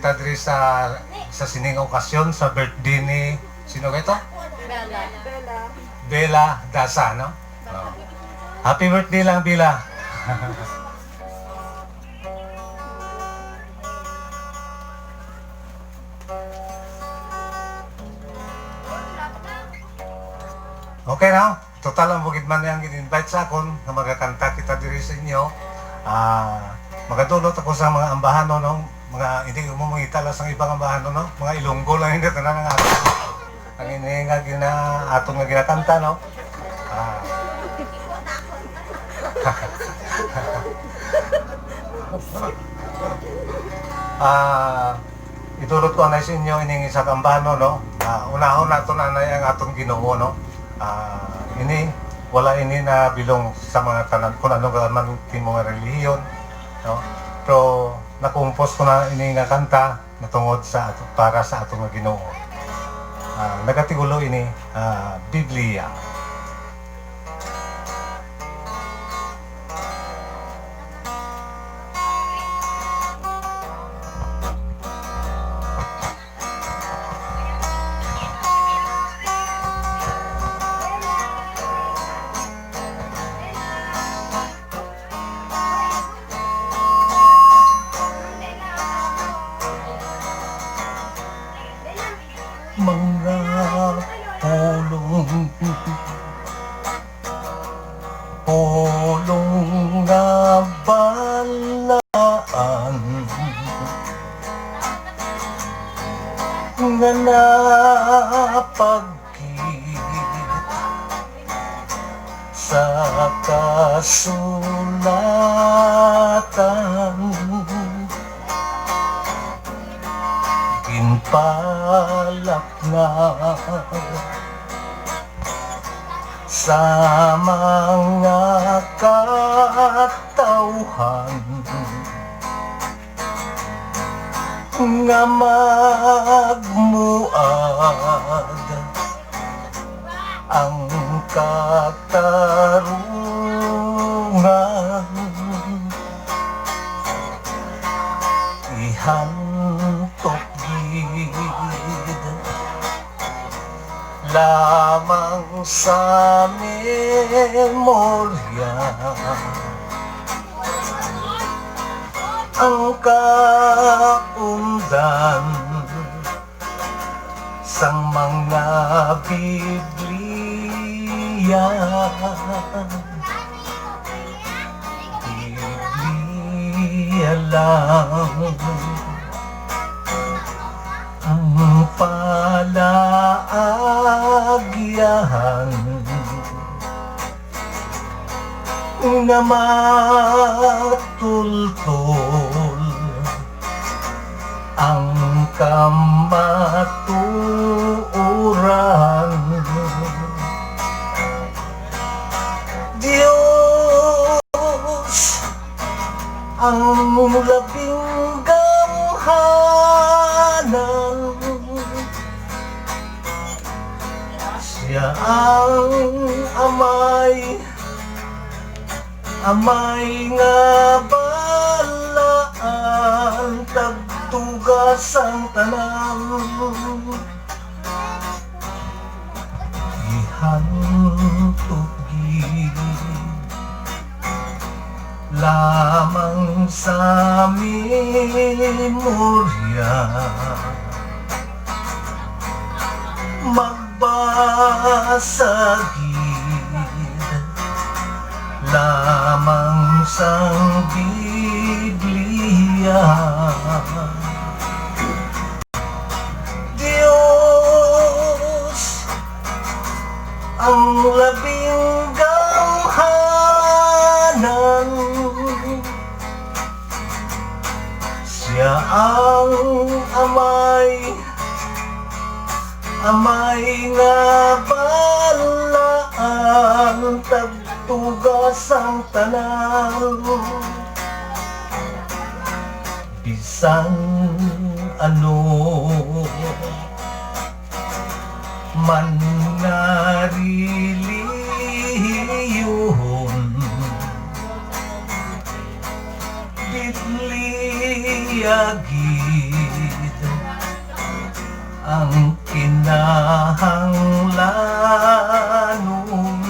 kita diri sa sining okasyon sa birthday ni sino ba ito? Bella Dasa, no? Oh. Happy birthday lang, Bella. Okay na, total ang bukid man yung in-invite sa akon na magkakanta kita diri sa inyo. Magadulot ako sa mga ambahan, no? Mga hindi mo mangitala sa ibang ambahan, no? Mga Ilonggo lang hindi tanan ng ato. Ang ini nga atong nga ginakanta, no? Itulot ko na sa inyo ining isang ambahan, no? Unahon nato na ang atong Ginoo, no? Ini wala ini na bilong sa mga tanan kung ano man mga relihiyon, no? Pero nakumpos ko na ini nga kanta natungod sa para sa atong Ginoo. Nagatigulo ini Biblia. Mga pulong nga balaan nga napagkit sa kasulatan ginpalak na sa mga katauhan nga magmuad ang katarungan ihantok lamang sa memorya ang kaundan sang mga Biblia lang ang palaagyahan nga matultol ang kamatuoran. Diyos ang labing gamhanan, siya ang amay nga balaan tagtugas ang tanan ihantugid lamang sa memorya magbasagid lamang sang Biblia. Diyos ang labing gamhanan, siya ang amay nga balaan tagtugas ang tanan bisan ano man nga relihiyon Biblia gid ang kinahanglanon.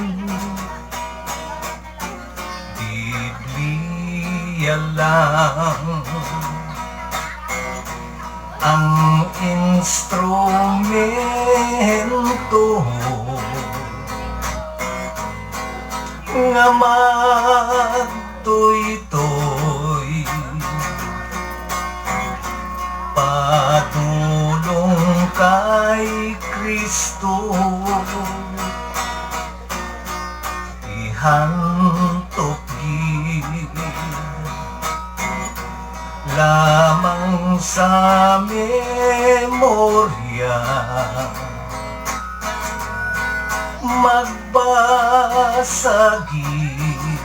Biblia lang ang instrumento nga magtoy-toy padulong kay Kristo. Ihantok gid lamang sa memorya, magbasa gid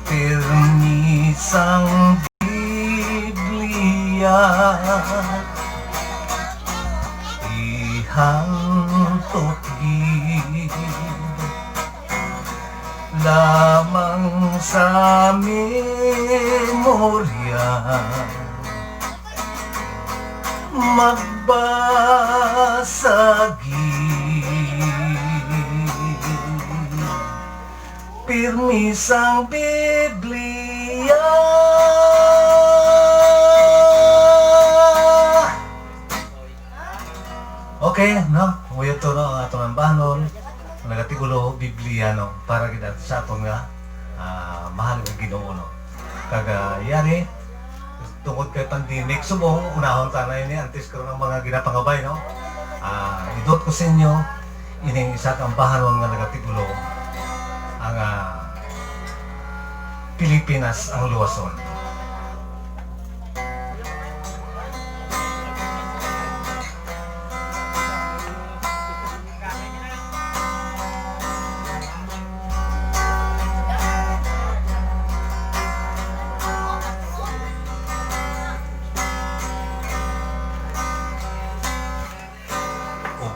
permisang Biblia. Ihantok gid lamang sa memorya, magbasa gid permisang Biblia. Okay, no? Uyo to no, ang atong banon, nagatigulo Biblia no, para kita sa aton nga mahal nga Ginoo no. Kaga yari tungod kay pandemic subong unahon tanay ni antes karon ang mga ginapangabay no. Idot ko sa inyo ining isa kang bahanon nga nagatigulo ang Pilipinas ang luwason.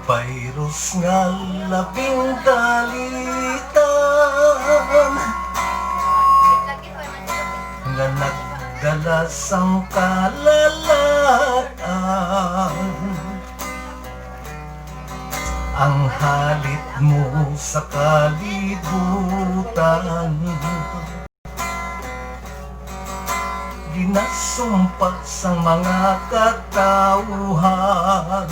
Virus nga labing dalitan nga nagdala sang kalalatan. Ang halit mo sa kalibutan, ginasumpat sa mga katauhan.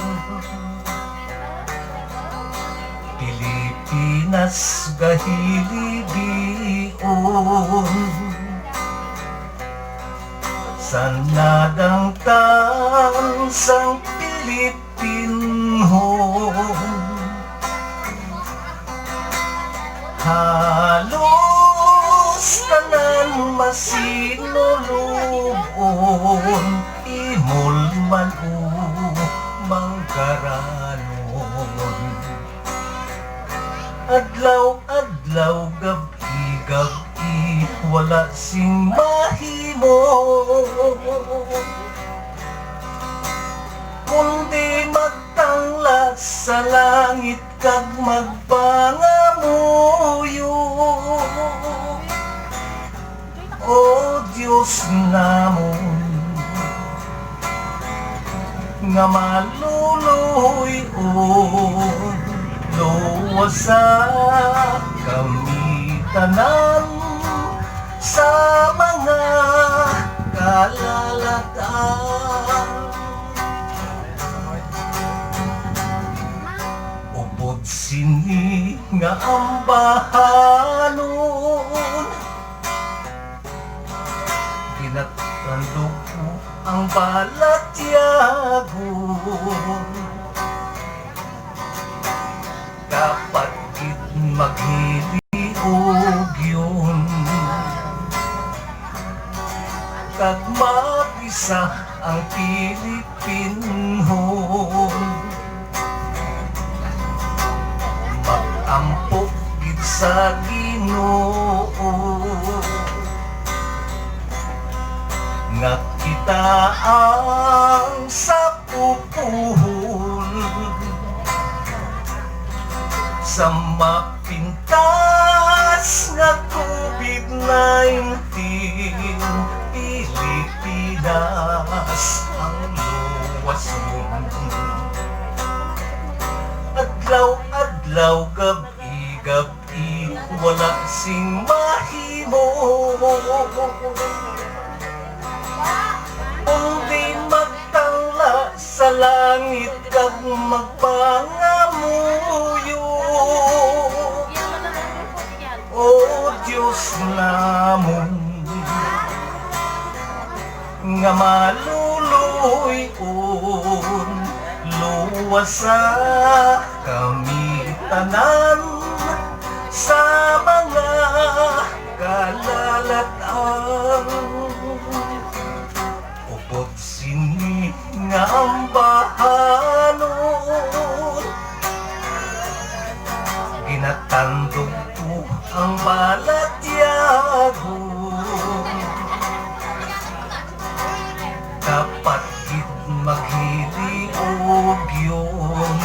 Pilipinas gahilibion, sa nadang tansang Pilipinhon. Halos tanan masinulubon, imol man manggaranon. Adlaw-adlaw, gabi-gabi, wala sing mahimo, kundi magtanglas sa langit kag magpangamuyo. O Diyos namon nga maluluy-on, luwas sa kami tanan sa mga kalalatan. Upod sini nga ang bahanon, ginatandog ko ang balatyagon. Dapat gid maghiliog yun, kag mapisa ang Pilipinhon. Mag-ampok gid sa Ginoo nga kita ang sapupuhon sa mapintas nga COVID-19. Pilipinas ang luwason. Adlaw-adlaw, gabi-gabi, wala sing mahimo. Kundi magtangla sa langit kag magpangamuyo. O Diyos namon, nga maluluyon, luwas sa kami tanan sa mga kalalatan. Upod sini nga ambahanon, ginatandog ko ang balatyagon. Dapat gid maghiliog yun,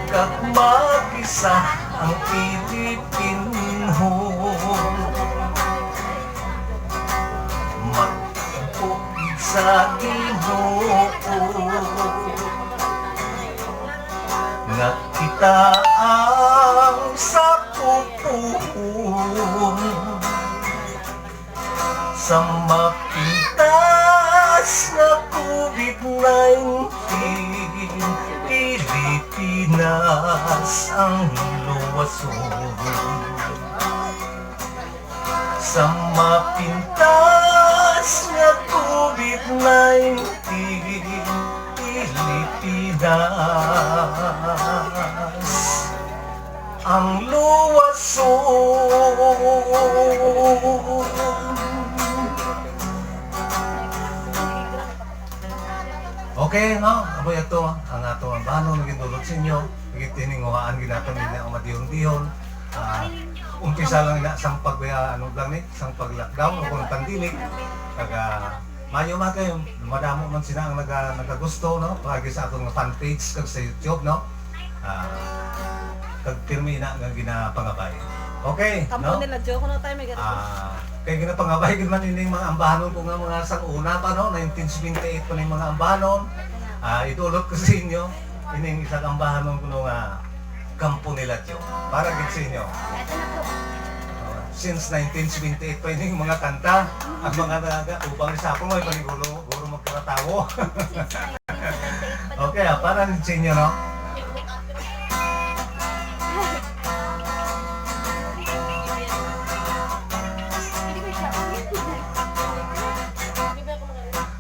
kag mag-isa ang Pilipinhon. Magtugtog sa Ginoo nga kita ang sapupuhon sa mapintas na COVID-19. Pilipinas ang luwason sa mapintas na COVID-19. Pilipinas ang luwason. Okay, no? Aboy ito, ang ato ang bahanon naging dulot sa inyo. Naging tininguhaan ginatan nila ang madiyon-diyon. Umpisa lang na sang pagbaya, ano lang ni, sang pag-lockdown o kung pandemic. Kaga, mayo mga kayo, madamo man sila ang nagagusto, no? Pagi sa atong fan page kag sa YouTube, no? Kag pirmi na nga ginapangabay. Okay, Kampo no? nila joke no tayo may ganito. Kaya ginapangabay gid man ining mga ambahanon ko nga mga sang una pa, no? 1978 pa ning mga ambahanon. Itulot ko sa inyo ining isang ambahanon ko nga kampo nila Diyo. Para gid sa inyo. Since 1978 pa ining mga kanta ang mga upang sa ako may panigulo guro magkaratawo. Okay, para gid sa inyo, no?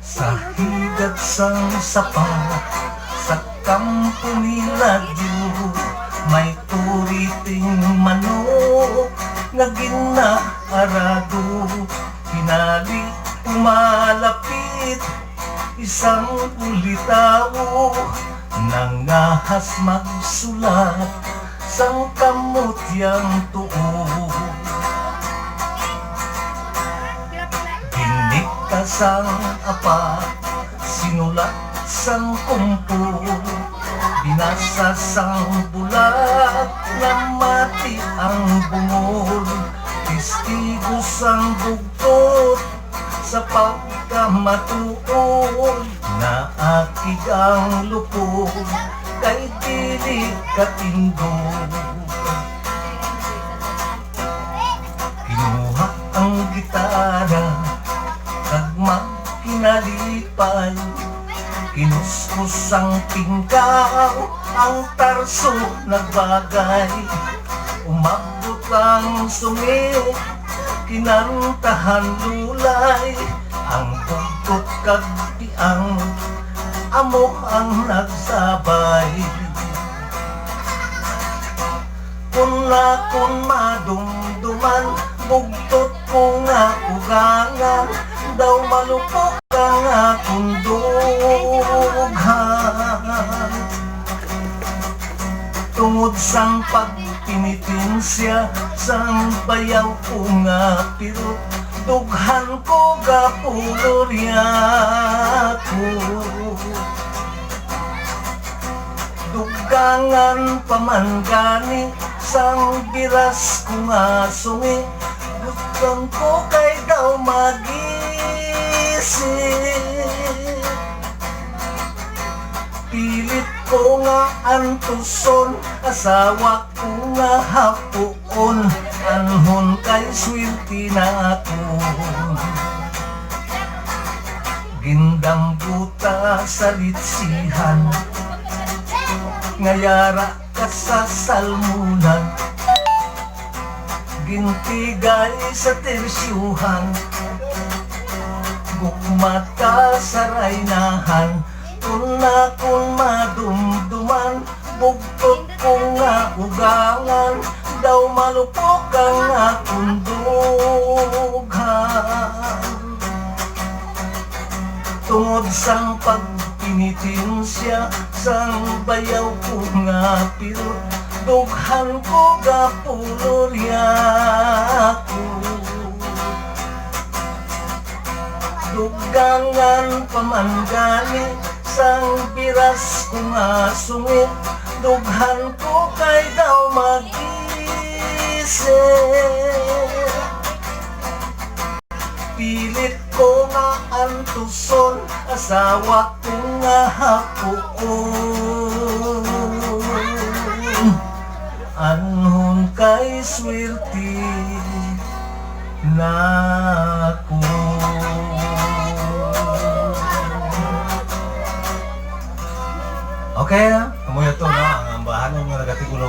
Sa higat sang sapa, sa kampo nila Diyo, may turiting manok nga ginaarado. Hinali umalapit isang ulitaw, nangahas magsulat sang kamutyang tuo. Kasang apa, sinulat sang kumpo, binasa sang bulat na mati ang bungol. Testigo sang bugtot sa pagkamatuon, na akig ang lupog kay dili katindog. Kinuha ang gitara kag magkinalipay, kinuskus ang tingkaw, ang tarso nagbagay. Umabot ang sumiw, kinantahan lulay, ang bugtot kag tiang, amo ang nagsabay. Kung madumduman, bugtot ko nga ugangan, daw malupok ang akong dughan. Tungod sang pagpinitinsya sang bayaw ko nga pirot, dughan ko gapulorya ko. Dugangan pamanggani sang biras ko nga sumi, guston ko kay daw magising. Pilit ko nga antuson, asawa ko nga hapuon, anhon kay swerte na ako. Gindang buta sa litsihan, ngayara ka sa salmunan, gintigay sa tersyuhan, gukmat ka sa raynahan. Kung madumduman, bugtot ko nga ugangan, daw malupok ang akong dughan. Tungod sang pagpinitin siya, sang bayaw ko nga pirot, dughan ko gapulorya ko. Dugangan pamanggani, sang biras ko nga sungit, dughan ko kay daw mag-isip. Pilit ko nga antuson, asawa ko nga hapuon, anhon kay swerte na ako. Okay, kamuya to, no? Ang bahanon nga nagatigulo,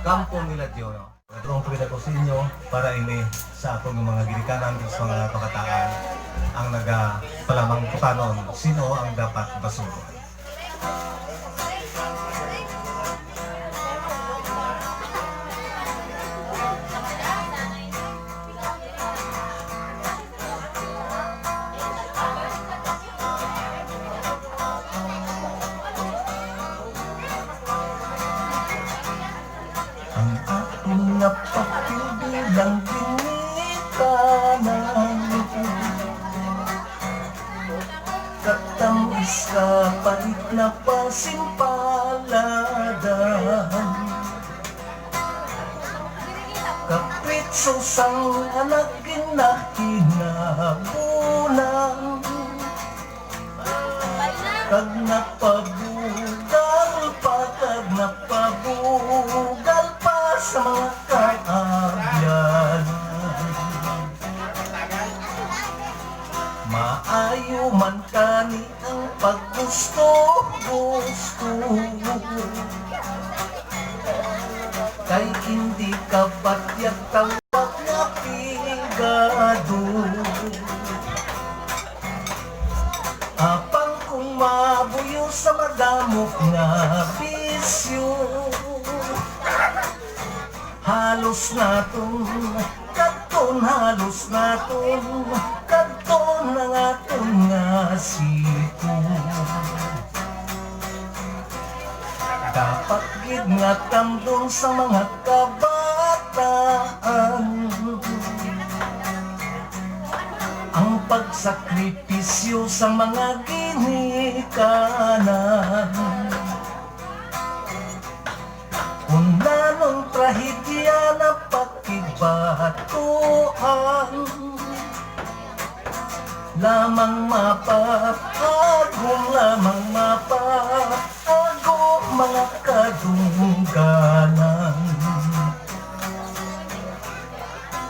kampong nila Diyo, no? Natulong pagkita ko sa inyo para ini sa akong mga ginikanan sa mga pagkataan ang nagapalamang kutanon, sino ang dapat basugon. Ang aking napakilbilang ginikanan, katamis ka pait na pasimpaladan, kapritso sang anak kinahinabunan, kag napabugal pa, kag napabugal pa sa mga kaabyan. Maayo man kani ang paggusto-gusto, kay hindi ka patyak tawag na pigado. Apang kung mabuyo sa madamok nga bisyo, halos naton kadton, halos naton kadton ang aton nga siko. Dapat gid nga tamdon sa mga kabataan ang pagsakripisyo sa mga ginikanan. Kung nanong trahedya na pakibatuan, lamang mapapagong, lamang mapapagong mga kadungganan.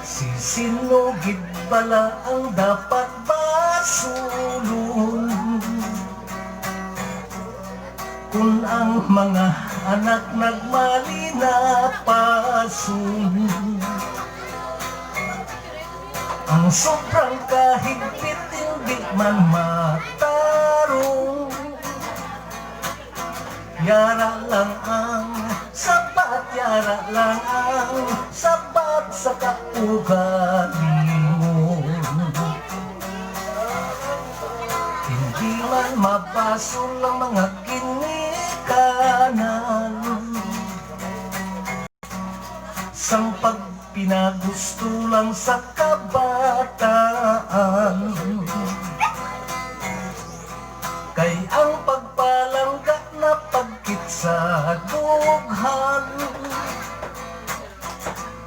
Sisinugid bala ang dapat basulon, kung ang mga anak nagmali na pasun. Ang sobrang kahigpit hindi man matarong, yara lang ang sapat, yara lang ang sapat sa kaugalingon. Hindi man mabasol ang mga ginikanan, sang pagpinagusto lang sa kabataan. Kay ang pagpalangga na pagkit sa dughan,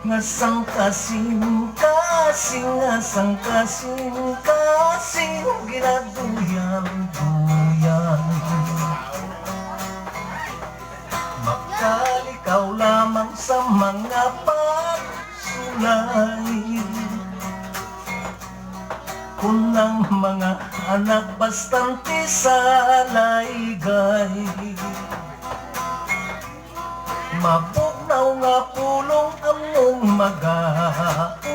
nga sang kasing-kasing, nga sang kasing-kasing ginaduyan-duyan. mga pagsulay kunang mga anak bastante sa laygay mabugnaw nga pulong among mag-aubay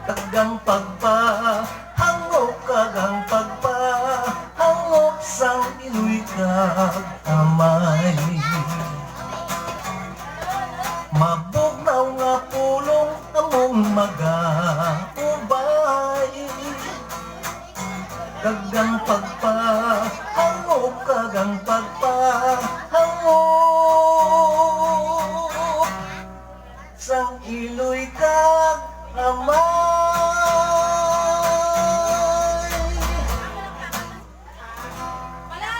tagang pagpahangop kagang pagpahangop sang iluy kag amay mabugnaw nga pulong among mag-aubay kagang pagpahangop kagang pagpahangop sang iloy kag amay.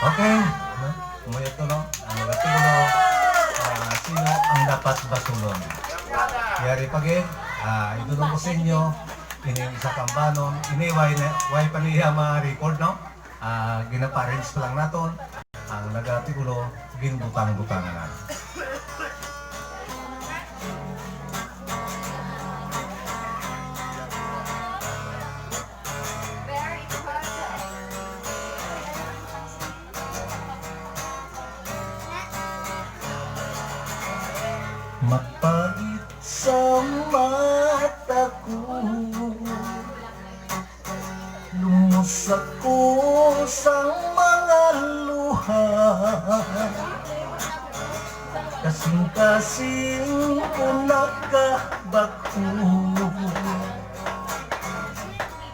Okay, umuya to no? Ang nagatulo, sino ang dapat basulon? Yari pagin, idulong ko sa inyo, ini isa kambanon, ini way pa niya ma-record no? Ginaparents pa lang naton, ang nagatigulo, ginbutang-butangan na. Mapait sa mata ko, lumos ako sa mga luha, kasing-kasing ko nakabako,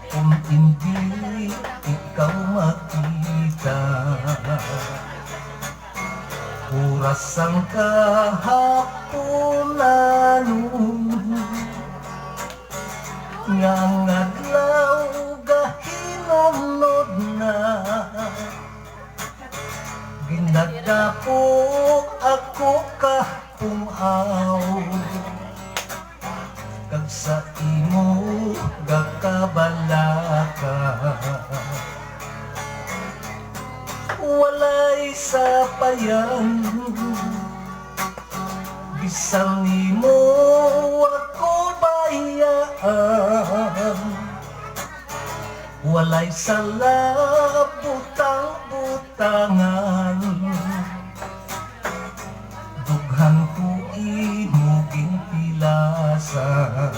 kung hindi ikaw makita. Oras ang kahaponan nga ngadlaw gahinunod na ginagdapok ako kapungaw kag sa imo gakabalaka walay sapayan bisan nimo ako bayaan walay sala butang-butangan dughan ko imuging pilasan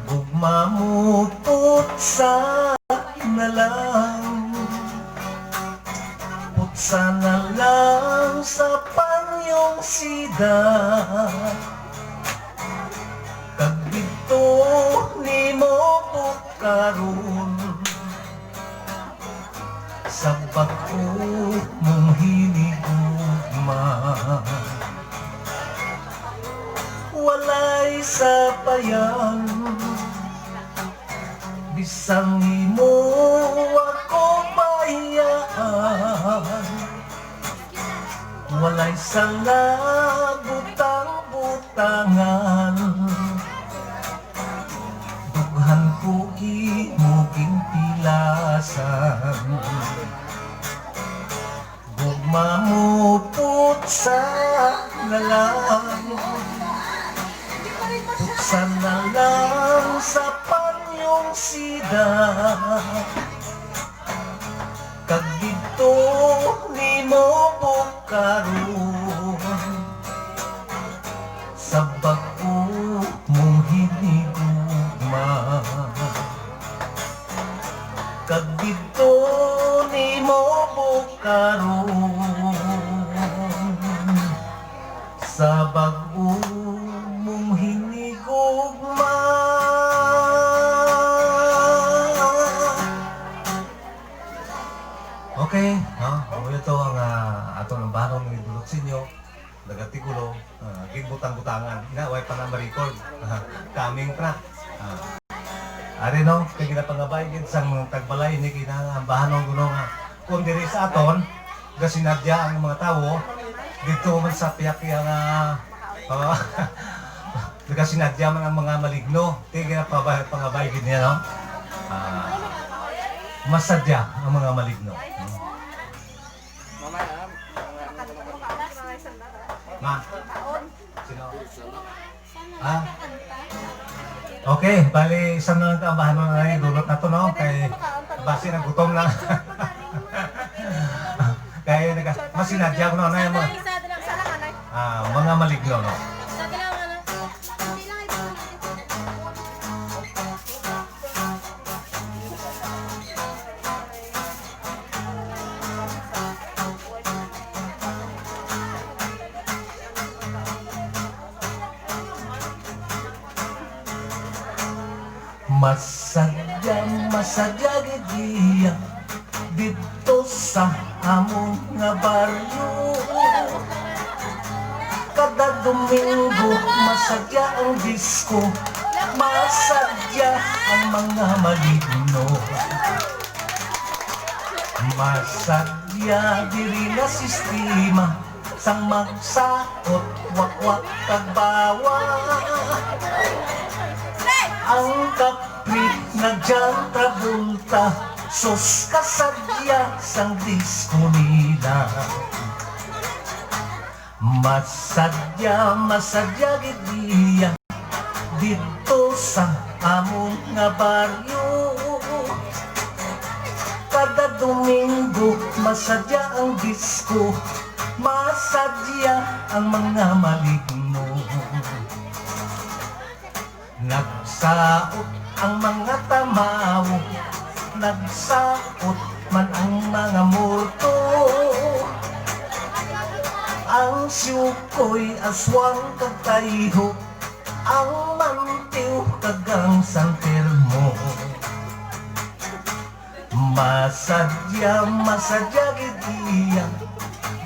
gugmamupot sa nalang sana lang sa panyong sida kag dito nimo bukaron sa pagko mong hinigugma walay sapayan bisan nimo ako bayaan walay sala butang-butangan dughan ko imuging pilasan gugmamupot sa nalang putsa na lang sa panyong sida kag dito nimo bukaron sa bag-o mong hinigugma kag dito nimo bukaron sa bag-o mong hinigugma. Okay, ito ang ato ng banong ng idulot sa inyo. Nagatigulo, gigbutang-butangan. Inaway pa na ma-record. Coming pa. Ari no, kaya ginapangabay sa tagbalay ni kinangambahan ng gunong kung diri sa aton, gasinadya ang mga tao, dito man sa piyak yung gasinadya man ang mga maligno. Kaya ginapangabay niya, no? Masadya ang mga maligno. Ma? Sino? Ha? Sana Okay, bali isang na lang kaambahan mo na yung dulot na to, no? Kay base na gutom na. Kaya masinadya ko na yung mga, isa lang sana kanay. mga maligno, no? Isa lang ano. Hindi lang ito. Masadya gidiya dito sa among nga baryo. Kada Domingo masadya ang disco, masadya ang mga maligno. Masadya diri na sistema sang magsaot wakwak kag bawa. Ang kapri na John Travolta, sos kasadya sang disco nila. Masadya gidiya dito sa among nga baryo. Kada Domingo masadya ang disco, masadya ang mga maligno. Nagsaot ang mga tamaw, nagsaot man ang mga multo. Ang siyukoy aswang kagtayho, ang mantiw kagang San Telmo. Masadya gidiya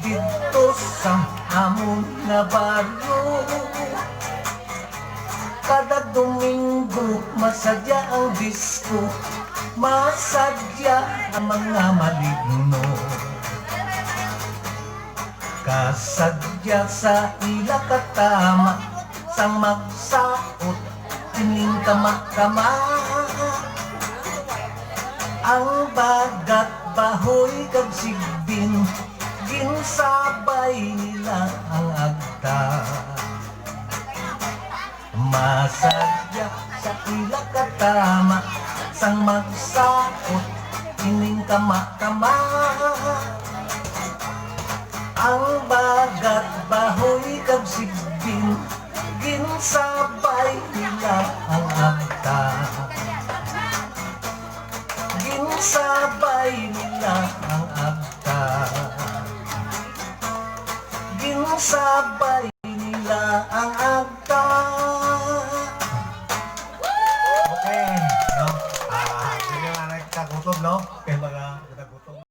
dito sa among nga baryo. Kada Domingo masadya ang disco, masadya ang mga maligno. Kasadya sa ila katama, sang magsaot ining kama-kama. Ang bagat bahoy kag sigbin, ginsabay nila ang agta. Masadya sa ila katama, sang magsaot ining kama-kama. Ang bagat bahoy kag sigbin, ginsabay nila ang agta. Ginsabay nila ang agta. Ginsabay nila ang agta. Okay, no? Sige nga nagkagutom, no? Kaya mga nagkagutom.